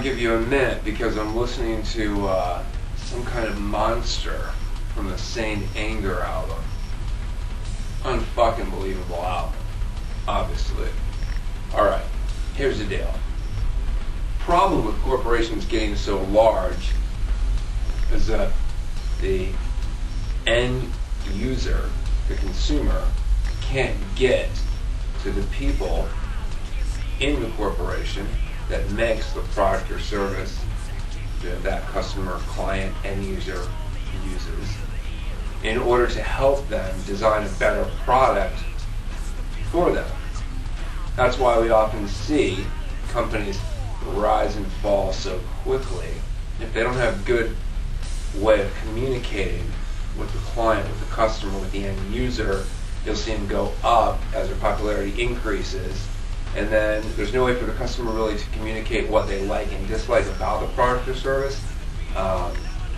give you a minute because I'm listening to some kind of monster from the Saint Anger album. Unfucking believable album, obviously. Alright, here's the deal. Problem with corporations getting so large is that the end user, the consumer, can't get to the people in the corporation that makes the product or service that customer, client, end user uses in order to help them design a better product for them. That's why we often see companies rise and fall so quickly. If they don't have a good way of communicating with the client, with the customer, with the end user, you'll see them go up as their popularity increases, and then there's no way for the customer really to communicate what they like and dislike about the product or service.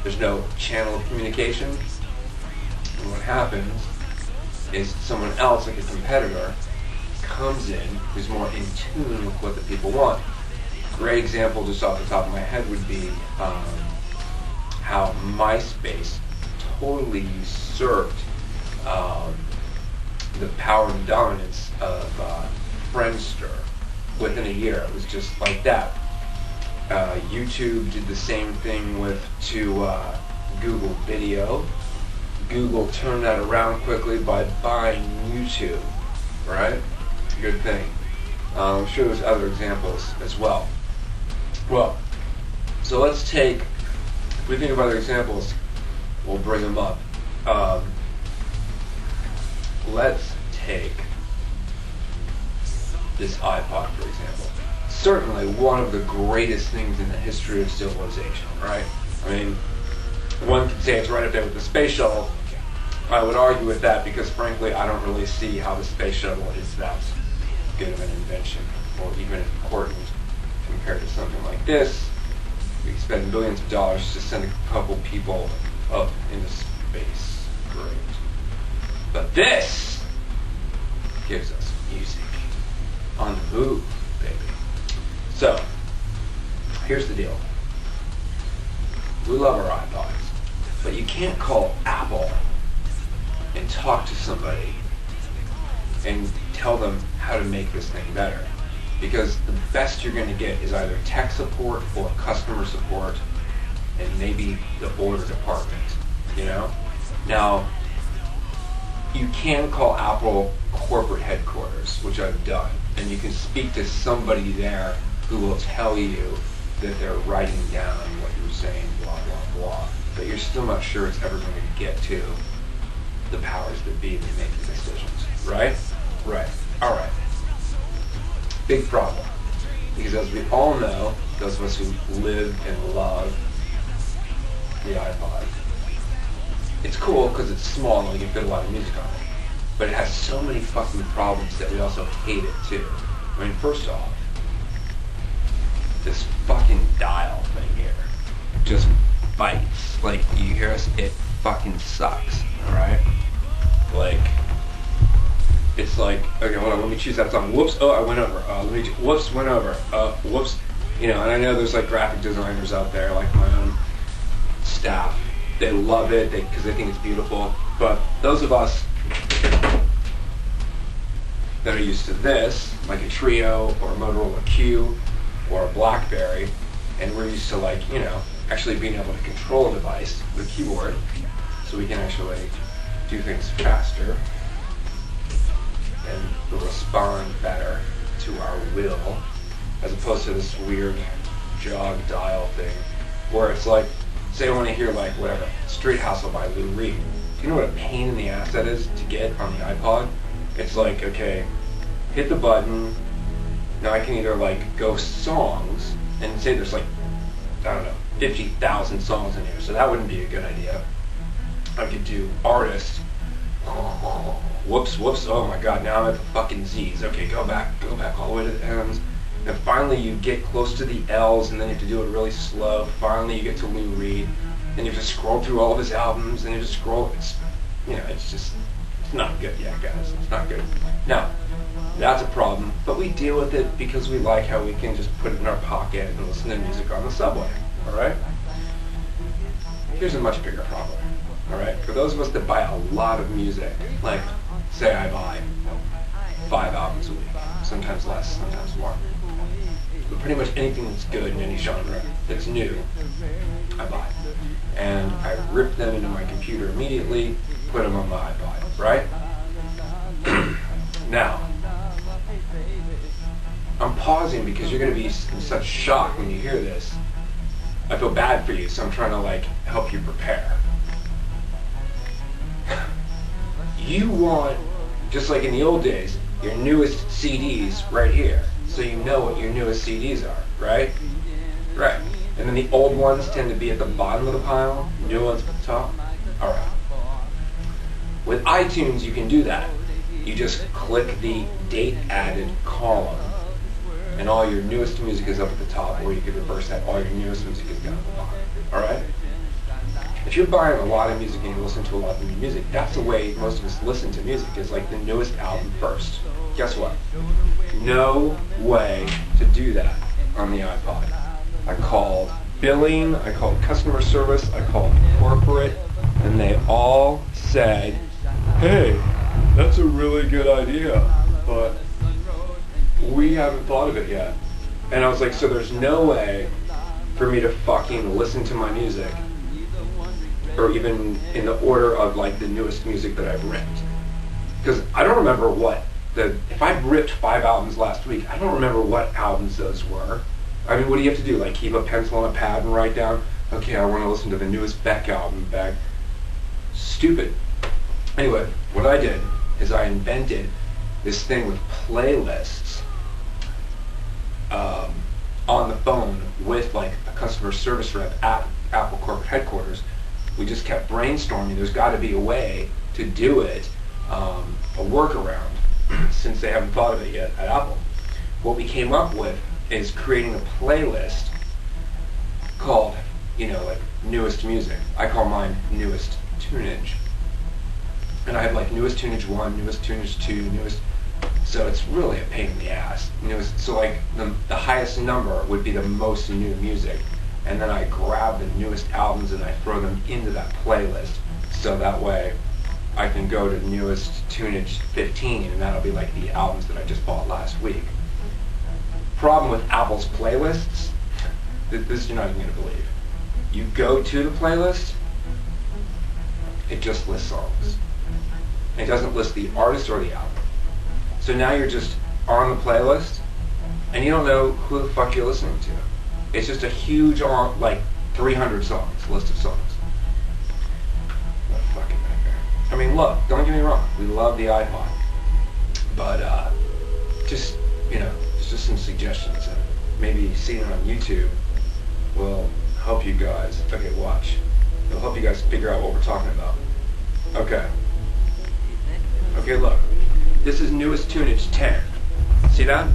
There's no channel of communication, and what happens is someone else, like a competitor, comes in who's more in tune with what the people want. Great example just off the top of my head would be how MySpace totally usurped the power and dominance of Friendster within a year. It was just like that. YouTube did the same thing to Google Video. Google turned that around quickly by buying YouTube, right? Good thing. I'm sure there's other examples as well. Well, so let's take, if we think of other examples, we'll bring them up. Let's take this iPod, for example. Certainly one of the greatest things in the history of civilization, right? I mean, one could say it's right up there with the space shuttle. I would argue with that because, frankly, I don't really see how the space shuttle is that good of an invention or even important compared to something like this. We spend billions of dollars to send a couple people up into space. Great. But this gives us music on the move, baby. So, here's the deal. We love our iPods, but you can't call Apple and talk to somebody and tell them how to make this thing better. Because the best you're going to get is either tech support or customer support and maybe the order department, you know? Now, you can call Apple corporate headquarters, which I've done, and you can speak to somebody there who will tell you that they're writing down what you're saying, blah, blah, blah. But you're still not sure it's ever going to get to the powers that be that make the decisions, right? Right. All right. Big problem. Because as we all know, those of us who live and love the iPod, it's cool because it's small and we can fit a lot of music on it. But it has so many fucking problems that we also hate it too. I mean, first off, this fucking dial thing here just bites. Like, you hear us? It fucking sucks, alright? Like, it's like, okay, hold on, let me choose that song. Whoops, oh, I went over. Whoops, went over. Whoops. You know, and I know there's like graphic designers out there, like my own staff. They love it because they think it's beautiful. But those of us that are used to this, like a Trio or a Motorola Q or a BlackBerry, and we're used to, like, you know, actually being able to control a device with a keyboard so we can actually do things faster and respond better to our will, as opposed to this weird jog dial thing where it's like, say I want to hear, like, whatever, Street Hustle by Lou Reed. Do you know what a pain in the ass that is to get on the iPod? It's like, okay, hit the button, now I can either, like, go songs, and say there's, like, I don't know, 50,000 songs in here, so that wouldn't be a good idea. I could do artist. Whoops, whoops, oh my god, now I'm at the fucking Z's. Okay, go back all the way to the M's. And finally you get close to the L's, and then you have to do it really slow. Finally you get to Lou Reed. Then you have to scroll through all of his albums, and you just scroll. It's, you know, it's It's not good yet, guys. It's not good. Now, that's a problem, but we deal with it because we like how we can just put it in our pocket and listen to music on the subway, all right? Here's a much bigger problem, all right? For those of us that buy a lot of music, like, say I buy 5 albums a week, sometimes less, sometimes more. But pretty much anything that's good in any genre that's new, I buy. And I rip them into my computer immediately, put them on my iPod, right? Now, I'm pausing because you're going to be in such shock when you hear this. I feel bad for you, so I'm trying to like help you prepare. You want, just like in the old days, your newest CDs right here, so you know what your newest CDs are, right? Right. And then the old ones tend to be at the bottom of the pile, new ones at the top. All right. With iTunes, you can do that. You just click the date added column, and all your newest music is up at the top, or you could reverse that, all your newest music is down at the bottom. All right? If you're buying a lot of music and you listen to a lot of new music, that's the way most of us listen to music, is like the newest album first. Guess what? No way to do that on the iPod. I called billing, I called customer service, I called corporate, and they all said, hey, that's a really good idea, but we haven't thought of it yet. And I was like, so there's no way for me to fucking listen to my music, or even in the order of like the newest music that I've ripped. Because I don't remember if I ripped 5 albums last week, I don't remember what albums those were. I mean, what do you have to do? Like keep a pencil and a pad and write down, okay, I want to listen to the newest Beck album back. Stupid. Anyway, what I did is I invented this thing with playlists on the phone with like a customer service rep at Apple corporate headquarters. We just kept brainstorming. There's got to be a way to do it, a workaround, since they haven't thought of it yet at Apple. What we came up with is creating a playlist called, like newest music. I call mine newest tunage. And I have like newest tunage 1, newest tunage 2, newest. So it's really a pain in the ass. So like the highest number would be the most new music. And then I grab the newest albums and I throw them into that playlist. So that way I can go to newest tunage 15, and that'll be like the albums that I just bought last week. Problem with Apple's playlists, this you're not even going to believe. You go to the playlist, it just lists songs. It doesn't list the artist or the album. So now you're just on the playlist, and you don't know who the fuck you're listening to. It's just a huge, like 300 songs, list of songs. What a fucking nightmare. I mean, look, don't get me wrong, we love the iPod, but just some suggestions, and maybe seeing it on YouTube will help you guys. Okay, watch. It'll help you guys figure out what we're talking about. Okay, look. This is newest tunage 10. See that?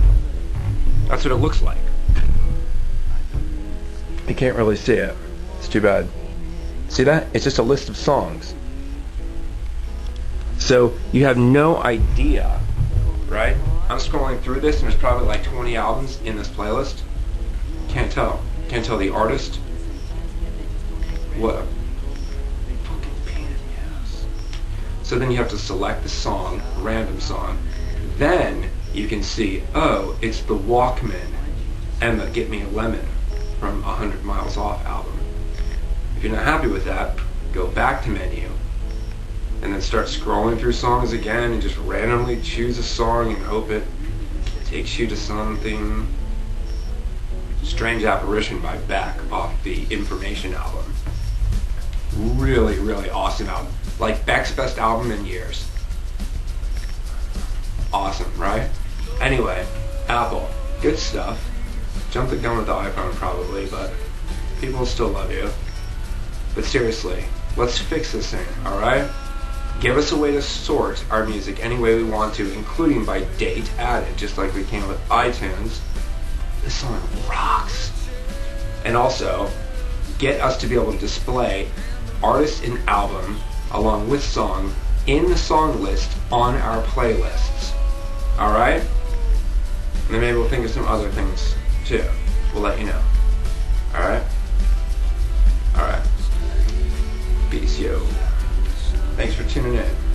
That's what it looks like. You can't really see it. It's too bad. See that? It's just a list of songs. So you have no idea, right? I'm scrolling through this and there's probably like 20 albums in this playlist. Can't tell. Can't tell the artist. What a fucking pain in the ass. So then you have to select the song, random song. Then you can see, oh, it's the Walkman and the Get Me a Lemon from 100 Miles Off album. If you're not happy with that, go back to menu and then start scrolling through songs again and just randomly choose a song and hope it takes you to something. Strange Apparition by Beck off the Information album. Really, really awesome album. Like Beck's best album in years. Awesome, right? Anyway, Apple, good stuff. Jumped the gun with the iPhone probably, but people still love you. But seriously, let's fix this thing, alright? Give us a way to sort our music any way we want to, including by date added, just like we can with iTunes. This song rocks. And also, get us to be able to display artist and album along with song in the song list on our playlists. Alright? And then maybe we'll think of some other things too. We'll let you know. Alright? Alright. Peace, yo. Thanks for tuning in.